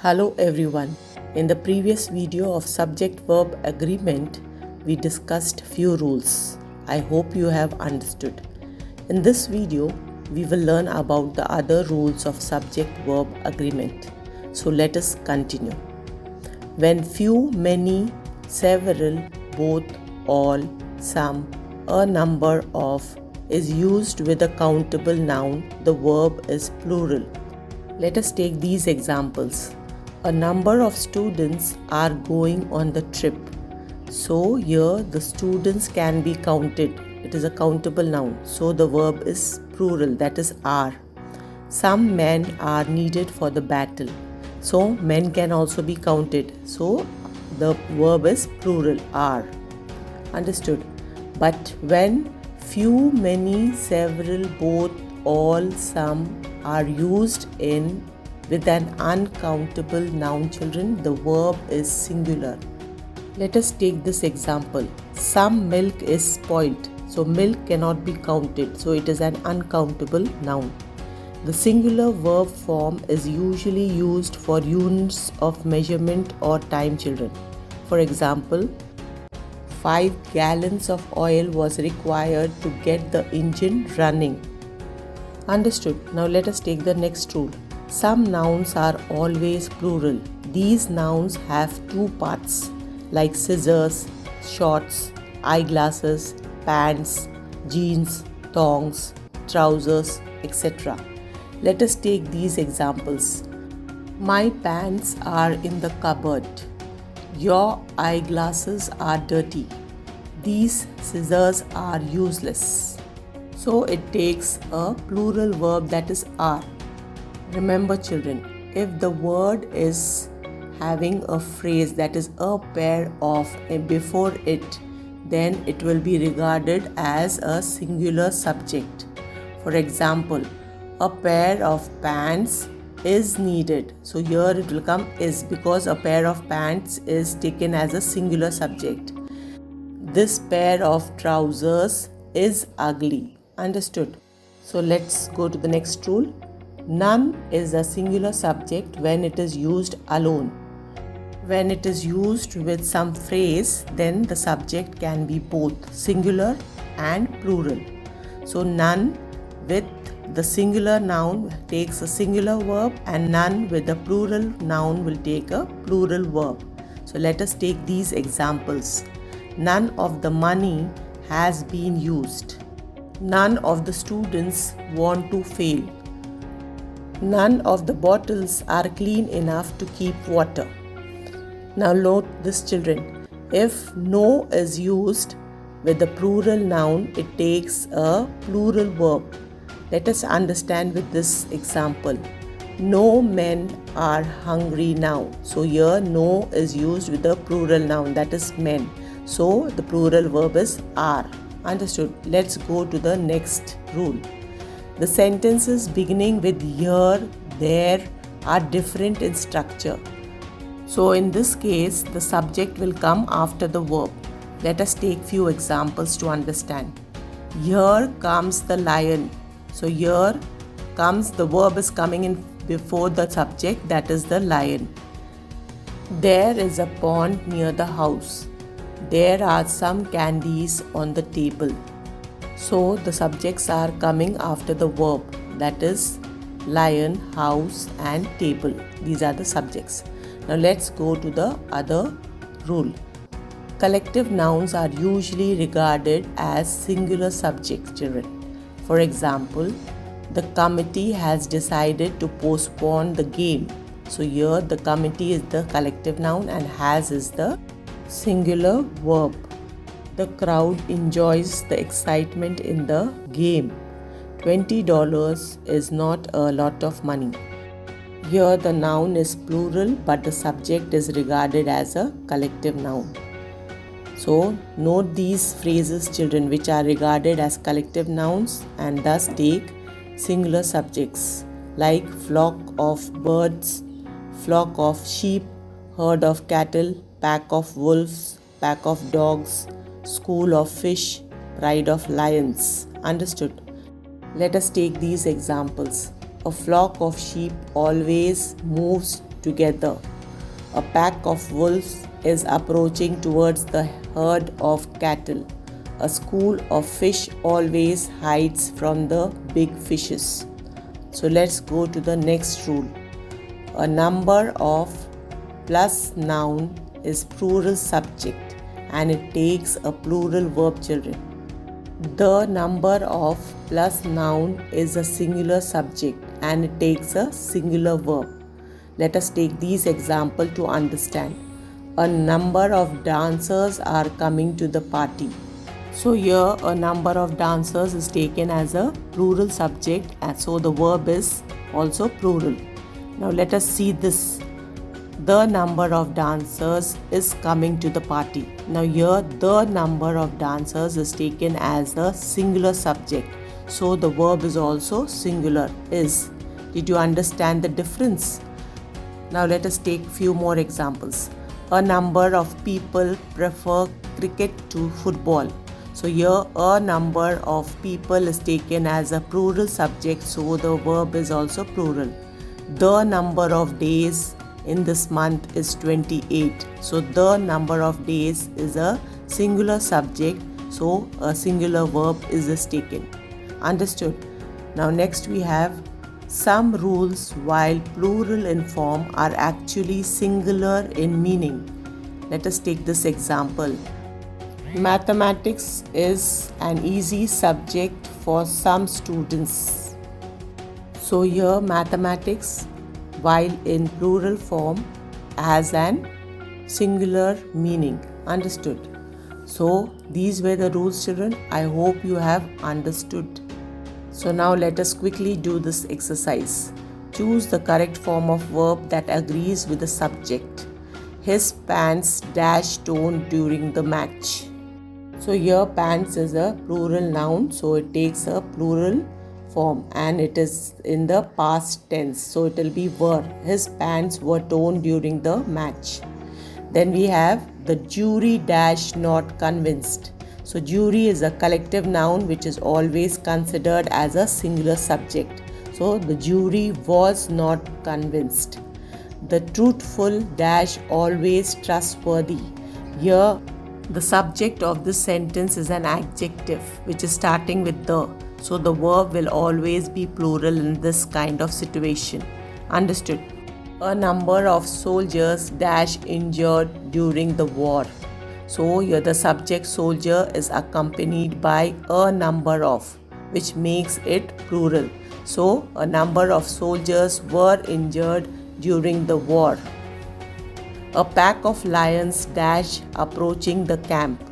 Hello everyone. In the previous video of subject-verb agreement, we discussed few rules. I hope you have understood. In this video, we will learn about the other rules of subject-verb agreement. So let us continue. When few, many, several, both, all, some, a number of is used with a countable noun, the verb is plural. Let us take these examples. A number of students are going on the trip. So here the students can be counted. It is a countable noun. So the verb is plural, that is are. Some men are needed for the battle. So men can also be counted. So the verb is plural, are. Understood? But when few, many, several, both, all, some are used with an uncountable noun, children, the verb is singular. Let us take this example. Some milk is spoiled. So milk cannot be counted. So it is an uncountable noun. The singular verb form is usually used for units of measurement or time, children. For example, 5 gallons of oil was required to get the engine running. Understood. Now let us take the next rule. Some nouns are always plural. These nouns have two parts like scissors, shorts, eyeglasses, pants, jeans, thongs, trousers, etc. Let us take these examples. My pants are in the cupboard. Your eyeglasses are dirty. These scissors are useless. So it takes a plural verb, that is are. Remember children, if the word is having a phrase, that is a pair of before it, then it will be regarded as a singular subject. For example, a pair of pants is needed. So here it will come is, because a pair of pants is taken as a singular subject. This pair of trousers is ugly. Understood? So let's go to the next rule. None is a singular subject when it is used alone. When it is used with some phrase, then the subject can be both singular and plural. So none with the singular noun takes a singular verb, and none with the plural noun will take a plural verb. So let us take these examples. None of the money has been used. None of the students want to fail. None of the bottles are clean enough to keep water. Now note this children. If no is used with the plural noun, it takes a plural verb. Let us understand with this example. No men are hungry now. So here no is used with the plural noun, that is men. So the plural verb is are. Understood? Let's go to the next rule. The sentences beginning with here, there are different in structure. So in this case, the subject will come after the verb. Let us take few examples to understand. Here comes the lion. So here comes, the verb is coming in before the subject, that is the lion. There is a pond near the house. There are some candies on the table. So the subjects are coming after the verb, that is lion, house and table. These are the subjects. Now let's go to the other rule. Collective nouns are usually regarded as singular subjects, children. For example, the committee has decided to postpone the game. So here the committee is the collective noun and has is the singular verb. The crowd enjoys the excitement in the game. $20 is not a lot of money. Here the noun is plural, but the subject is regarded as a collective noun. So note these phrases, children, which are regarded as collective nouns and thus take singular subjects, like flock of birds, flock of sheep, herd of cattle, pack of wolves, pack of dogs, school of fish, pride of lions. Understood? Let us take these examples. A flock of sheep always moves together. A pack of wolves is approaching towards the herd of cattle. A school of fish always hides from the big fishes. So let's go to the next rule. A number of plus noun is plural subject and it takes a plural verb, children. The number of plus noun is a singular subject and it takes a singular verb. Let us take these examples to understand. A number of dancers are coming to the party. So here a number of dancers is taken as a plural subject and so the verb is also plural. Now let us see this. The number of dancers is coming to the party. Now here the number of dancers is taken as a singular subject. So the verb is also singular, is. Did you understand the difference? Now let us take few more examples. A number of people prefer cricket to football. So here a number of people is taken as a plural subject, so the verb is also plural. The number of days in this month is 28. So the number of days is a singular subject, so a singular verb is taken. Understood? Now next we have some rules while plural in form are actually singular in meaning. Let us take this example. Mathematics is an easy subject for some students. So here mathematics while in plural form has an singular meaning. Understood? So these were the rules, children. I hope you have understood. So now let us quickly do this exercise. Choose the correct form of verb that agrees with the subject. His pants dash torn during the match. So here pants is a plural noun, so it takes a plural form and it is in the past tense, so it will be were. His pants were torn during the match. Then we have the jury dash not convinced. So jury is a collective noun which is always considered as a singular subject. So the jury was not convinced. The truthful dash always trustworthy. Here the subject of this sentence is an adjective which is starting with the. So the verb will always be plural in this kind of situation. Understood? A number of soldiers dash injured during the war. So here the subject soldier is accompanied by a number of, which makes it plural. So a number of soldiers were injured during the war. A pack of lions dash approaching the camp.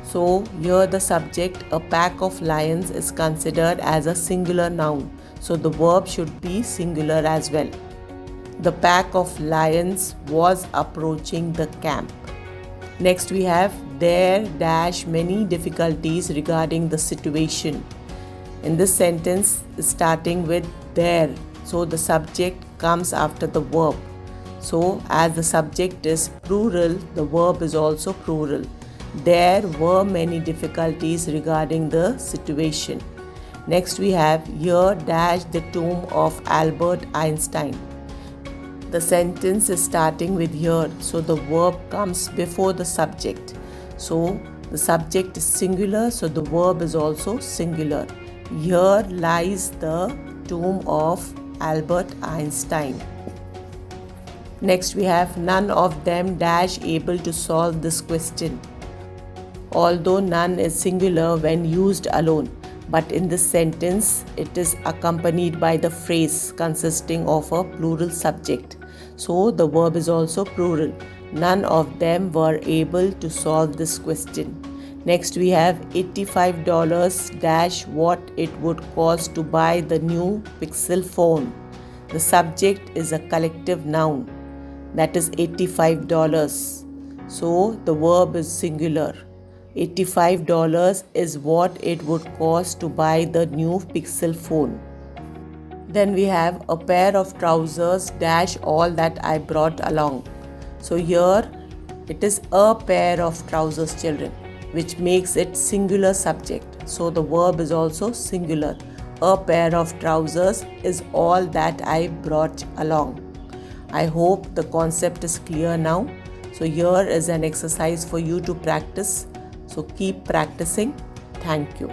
So here the subject, a pack of lions, is considered as a singular noun. So the verb should be singular as well. The pack of lions was approaching the camp. Next we have there dash many difficulties regarding the situation. In this sentence starting with there. So the subject comes after the verb. So as the subject is plural, the verb is also plural. There were many difficulties regarding the situation. Next we have here dash the tomb of Albert Einstein. The sentence is starting with here, so the verb comes before the subject. So the subject is singular, so the verb is also singular. Here lies the tomb of Albert Einstein. Next we have none of them dash able to solve this question. Although none is singular when used alone, but in this sentence it is accompanied by the phrase consisting of a plural subject. So the verb is also plural. None of them were able to solve this question. Next we have $85 dash what it would cost to buy the new Pixel phone. The subject is a collective noun, that is $85. So the verb is singular. $85 is what it would cost to buy the new Pixel phone. Then we have a pair of trousers dash all that I brought along. So here it is a pair of trousers, children, which makes it singular subject. So the verb is also singular. A pair of trousers is all that I brought along. I hope the concept is clear now. So here is an exercise for you to practice. So keep practicing. Thank you.